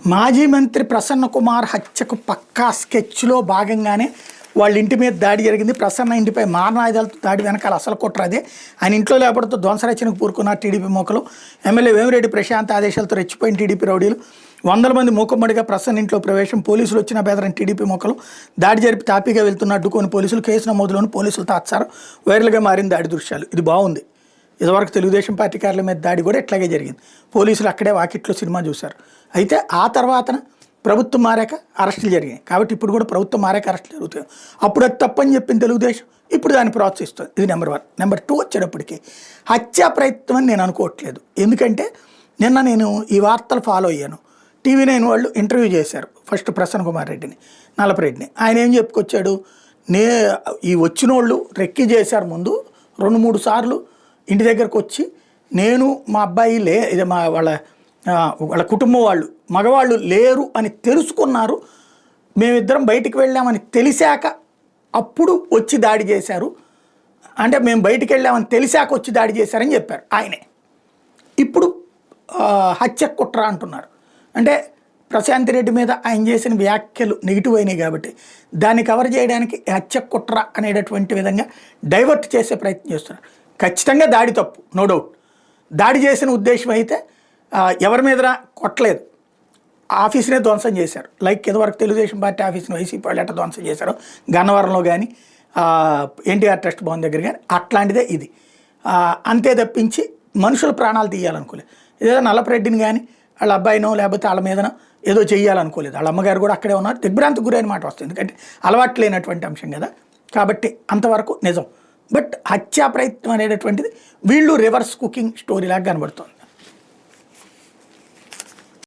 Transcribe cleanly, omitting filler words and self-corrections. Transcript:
మాజీ మంత్రి ప్రసన్న కుమార్ హత్యకు పక్కా స్కెచ్లో భాగంగానే వాళ్ళ ఇంటి మీద దాడి జరిగింది. ప్రసన్న ఇంటిపై మారణాయుధాలతో దాడి వెనకాల అసలు కుట్ర అదే. ఆయన ఇంట్లో లేపడంతో ధ్వంసరచనకు పూరుకున్న టీడీపీ మోకలు. ఎమ్మెల్యే వేమిరెడ్డి ప్రశాంత్ ఆదేశాలతో రెచ్చిపోయిన టీడీపీ రౌడీలు. వందల మంది మూకుమ్మడిగా ప్రసన్న ఇంట్లో ప్రవేశం. పోలీసులు వచ్చిన బెదరని టీడీపీ మోకలు. దాడి జరిపి తాపీగా వెళ్తున్న అడ్డుకొని పోలీసులు. కేసు నమోదులోని పోలీసులు తాత్సారు. వైరల్గా మారిన దాడి దృశ్యాలు. ఇది బాగుంది. ఇదివరకు తెలుగుదేశం పార్టీ కార్యాలయం మీద దాడి కూడా ఇట్లాగే జరిగింది. పోలీసులు అక్కడే వాకిట్లో సినిమా చూశారు. అయితే ఆ తర్వాత ప్రభుత్వం మారాక అరెస్టులు జరిగాయి. కాబట్టి ఇప్పుడు కూడా ప్రభుత్వం మారాక అరెస్టులు జరుగుతాయి. అప్పుడు అది తప్పని చెప్పింది తెలుగుదేశం, ఇప్పుడు దాన్ని ప్రోత్సహిస్తుంది. ఇది నెంబర్ 1. నెంబర్ 2 వచ్చేటప్పటికి హత్యా ప్రయత్నం అని నేను అనుకోవట్లేదు. ఎందుకంటే నిన్న నేను ఈ వార్తలు ఫాలో అయ్యాను. TV9 వాళ్ళు ఇంటర్వ్యూ చేశారు ఫస్ట్ ప్రసన్న కుమార్ రెడ్డిని, నలపరెడ్డిని. ఆయన ఏం చెప్పుకొచ్చాడు, ఈ వచ్చిన వాళ్ళు రెక్కి చేశారు. ముందు 2-3 సార్లు ఇంటి దగ్గరకు వచ్చి నేను మా అబ్బాయి ఇది మా వాళ్ళ కుటుంబం వాళ్ళు మగవాళ్ళు లేరు అని తెలుసుకున్నారు, మేమిద్దరం బయటికి వెళ్ళామని తెలిసాక అప్పుడు వచ్చి దాడి చేశారు, అంటే మేము బయటికి వెళ్ళామని తెలిసాక వచ్చి దాడి చేశారని చెప్పారు ఆయనే. ఇప్పుడు హత్య కుట్ర అంటున్నారు. అంటే ప్రశాంత్ రెడ్డి మీద ఆయన చేసిన వ్యాఖ్యలు నెగిటివ్ అయినాయి కాబట్టి దాన్ని కవర్ చేయడానికి హత్య కుట్ర అనేటటువంటి విధంగా డైవర్ట్ చేసే ప్రయత్నం చేస్తున్నారు. ఖచ్చితంగా దాడి తప్పు, నో డౌట్. దాడి చేసిన ఉద్దేశం అయితే ఎవరి మీద కొట్టలేదు, ఆఫీస్నే ధ్వంసం చేశారు. లైక్ ఇదివరకు తెలుగుదేశం పార్టీ ఆఫీస్ని వైసీపీ వాళ్ళు ఎట్లా ధ్వంసం చేశారో గన్నవరంలో కానీ ఎన్టీఆర్ ట్రస్ట్ భవన్ దగ్గర కానీ అట్లాంటిదే ఇది. అంతే తప్పించి మనుషుల ప్రాణాలు తీయాలనుకోలేదు. ఏదో నల్లపరెడ్డిని కానీ వాళ్ళ అబ్బాయినో లేకపోతే వాళ్ళ మీదనో ఏదో చేయాలనుకోలేదు. వాళ్ళ అమ్మగారు కూడా అక్కడే ఉన్నారు. దిగ్భ్రాంతికి గురైన మాట వస్తుంది, ఎందుకంటే అలవాటు లేనటువంటి అంశం కదా. కాబట్టి అంతవరకు నిజం. బట్ హత్యా ప్రయత్నం అనేటటువంటిది వీళ్ళు రివర్స్ కుకింగ్ స్టోరీ లాగా కనబడుతుంది.